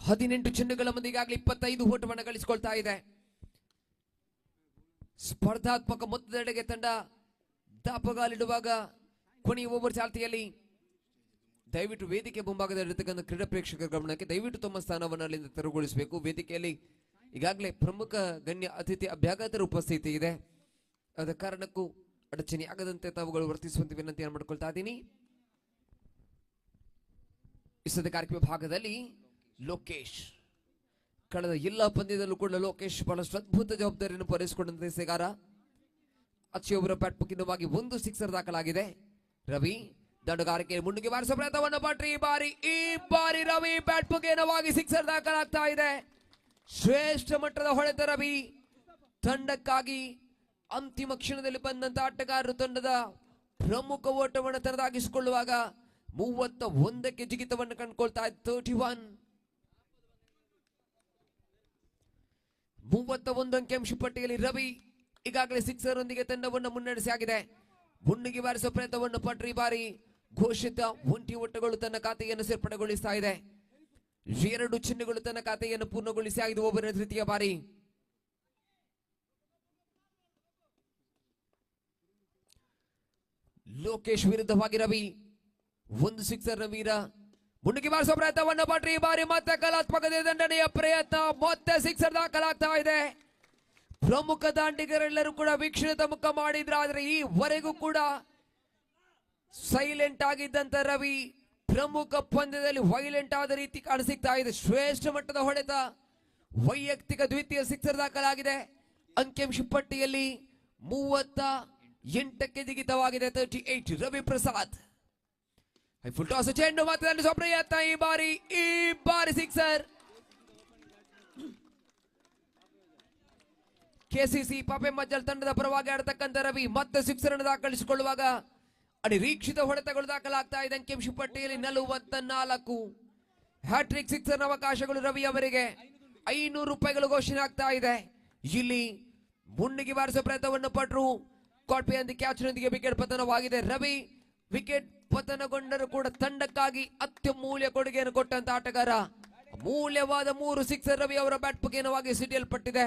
18 ಚೆಂಡುಗಳ ಮುಂದೆ ಈಗಾಗಲೇ 25 ಓಟವನ್ನು ಗಳಿಸಿಕೊಳ್ತಾ ಇದೆ. ಸ್ಪರ್ಧಾತ್ಮಕ ಮೊತ್ತದೆಡೆಗೆ ತಂಡ ದಾಪಗಾಲಿಡುವಾಗ ಕೊನೆಯ ಓವರ್ ಚಾಲ್ತಿಯಲ್ಲಿ ದಯವಿಟ್ಟು ವೇದಿಕೆ ಮುಂಭಾಗದಲ್ಲಿರತಕ್ಕಂಥ ಕ್ರೀಡಾ ಪ್ರೇಕ್ಷಕರ ಗಮನಕ್ಕೆ ದಯವಿಟ್ಟು ತಮ್ಮ ಸ್ಥಾನವನ್ನು ಅಲ್ಲಿಂದ ತೆರವುಗೊಳಿಸಬೇಕು. ವೇದಿಕೆಯಲ್ಲಿ ಈಗಾಗಲೇ ಪ್ರಮುಖ ಗಣ್ಯ ಅತಿಥಿ ಅಭ್ಯಾಗತರ ಉಪಸ್ಥಿತಿ ಇದೆ. ಆದ ಕಾರಣಕ್ಕೂ ಅಡಚಣೆ ಆಗದಂತೆ ತಾವುಗಳು ವರ್ತಿಸುವಂತೆ ವಿನಂತಿಯನ್ನು ಮಾಡಿಕೊಳ್ತಾ ಇದ್ದೀನಿ. ಇಷ್ಟದ ಕಾರ್ಯಕ್ರಮ ಭಾಗದಲ್ಲಿ ಲೋಕೇಶ್ ಕಳೆದ ಎಲ್ಲ ಪಂದ್ಯದಲ್ಲೂ ಕೂಡ ಲೋಕೇಶ್ ಬಹಳಷ್ಟು ಅದ್ಭುತ ಜವಾಬ್ದಾರಿಯನ್ನು ಪೂರೈಸಿಕೊಂಡಂತೆ ಎಸೆಗಾರ. ಅಚ್ಚುಯವರ ಬ್ಯಾಟ್ ಮುಖಿಂದವಾಗಿ 1 ಸಿಕ್ಸರ್ ದಾಖಲಾಗಿದೆ. ರವಿ ದಂಡುಗಾರಿಕೆ ಮುನ್ನುಗ್ಗಿ ಬಾರಿಸುವ ಪ್ರಯತ್ನವನ್ನು ಪಟ್ರಿ ಈ ಬಾರಿ ರವಿ ಬ್ಯಾಟ್ ಮುಖೇನವಾಗಿ ಸಿಕ್ಸರ್ ದಾಖಲಾಗ್ತಾ ಇದೆ. ಶ್ರೇಷ್ಠ ಮಟ್ಟದ ಹೊಡೆತ ರವಿ. ತಂಡಕ್ಕಾಗಿ ಅಂತಿಮ ಕ್ಷಣದಲ್ಲಿ ಬಂದಂತ ಆಟಗಾರರು ತಂಡದ ಪ್ರಮುಖ ಓಟವನ್ನು ತನ್ನದಾಗಿಸಿಕೊಳ್ಳುವಾಗ 31ಕ್ಕೆ ಜಿಗಿತವನ್ನು ಕಂಡುಕೊಳ್ತಾ ಇದೆ. 31 ಅಂಕಿಅಂಶ ಪಟ್ಟಿಯಲ್ಲಿ ರವಿ ಈಗಾಗಲೇ ಸಿಕ್ಸರ್ ಒಂದಿಗೆ ತಂಡವನ್ನು ಮುನ್ನಡೆಸಿ ಆಗಿದೆ. ಮುನ್ನುಗ್ಗಿ ಬಾರಿಸುವ ಪ್ರಯತ್ನವನ್ನು ಪಟ್ರಿ ಬಾರಿ ಘೋಷಿತ ಒಂಟಿ ಒಟ್ಟುಗಳು ತನ್ನ ಖಾತೆಯನ್ನು ಸೇರ್ಪಡೆಗೊಳಿಸ್ತಾ ಇದೆ. 2 ಚಿಹ್ನೆಗಳು ತನ್ನ ಖಾತೆಯನ್ನು ಪೂರ್ಣಗೊಳಿಸಿ ಆಗಿದೆ. ಒಬ್ಬರ ತೃತೀಯ ಬಾರಿ ಲೋಕೇಶ್ ವಿರುದ್ಧವಾಗಿ ರವಿ 1 ಸಿಕ್ಸರ್ ವೀರ. ಮುನ್ನುಗ್ಗಿ ಬಾರಿಸುವ ಪ್ರಯತ್ನವನ್ನು ಪಟ್ರಿ ಬಾರಿ ಮತ್ತೆ ಕಲಾತ್ಮಕ ದಂಡನೆಯ ಪ್ರಯತ್ನ, ಮತ್ತೆ ಸಿಕ್ಸರ್ ದಾಖಲಾಗ್ತಾ ಇದೆ. ಪ್ರಮುಖ ದಾಂಡಿಗರೆಲ್ಲರೂ ಕೂಡ ವೀಕ್ಷಣೆ ಮುಖ ಮಾಡಿದ್ರು. ಆದ್ರೆ ಈವರೆಗೂ ಕೂಡ ಸೈಲೆಂಟ್ ಆಗಿದ್ದಂತ ರವಿ ಪ್ರಮುಖ ಪಂದ್ಯದಲ್ಲಿ ವೈಲೆಂಟ್ ಆದ ರೀತಿ ಕಾಣಸಿಗ್ತಾ ಇದೆ. ಶ್ರೇಷ್ಠ ಮಟ್ಟದ ಹೊಡೆತ, ವೈಯಕ್ತಿಕ ದ್ವಿತೀಯ ಸಿಕ್ಸರ್ ದಾಖಲಾಗಿದೆ. ಅಂಕಿಅಂಶ ಪಟ್ಟಿಯಲ್ಲಿ 38ಕ್ಕೆ ಜಿಗಿತವಾಗಿದೆ. 38 ರವಿ ಪ್ರಸಾದ್. ಫುಲ್ ಟಾಸ್ ಚೆಂಡು ಮತ್ತೆ ಪ್ರಯತ್ನ, ಈ ಬಾರಿ ಸಿಕ್ಸರ್. ಕೆಸಿಸಿ ಪಾಪೆ ಮಜ್ಜಲ್ ತಂಡದ ಪರವಾಗಿ ಆಡತಕ್ಕಂಥ ರವಿ ಮತ್ತೆ ಸಿಕ್ಸರ್ ಅನ್ನು ದಾಖಲಿಸಿಕೊಳ್ಳುವಾಗ ಅನಿರೀಕ್ಷಿತ ಹೊಡೆತಗಳು ದಾಖಲಾಗ್ತಾ ಇದೆ. ಅಂಕಿಅಂಶ ಪಟ್ಟಿಯಲ್ಲಿ 44 ಹ್ಯಾಟ್ರಿಕ್ ಸಿಕ್ಸರ್ ಅವಕಾಶಗಳು ರವಿ ಅವರಿಗೆ. 500 ರೂಪಾಯಿಗಳು ಘೋಷಣೆ ಆಗ್ತಾ ಇದೆ. ಇಲ್ಲಿ ಮುನ್ನುಗ್ಗಿ ಬಾರಿಸುವ ಪ್ರಯತ್ನವನ್ನು ಪಟ್ಟರು. ಕಾಟ್ಪೆಯೊಂದಿಗೆ ಕ್ಯಾಚ್ನೊಂದಿಗೆ ವಿಕೆಟ್ ಪತನವಾಗಿದೆ. ರವಿ ವಿಕೆಟ್ ಪತನಗೊಂಡರೂ ಕೂಡ ತಂಡಕ್ಕಾಗಿ ಅತ್ಯಮೂಲ್ಯ ಕೊಡುಗೆಯನ್ನು ಕೊಟ್ಟಂತ ಆಟಗಾರ. ಅಮೂಲ್ಯವಾದ 3 ಸಿಕ್ಸರ್ ರವಿ ಅವರ ಬ್ಯಾಟ್ ಮುಖೇನವಾಗಿ ಸಿಡಿಯಲ್ಪಟ್ಟಿದೆ.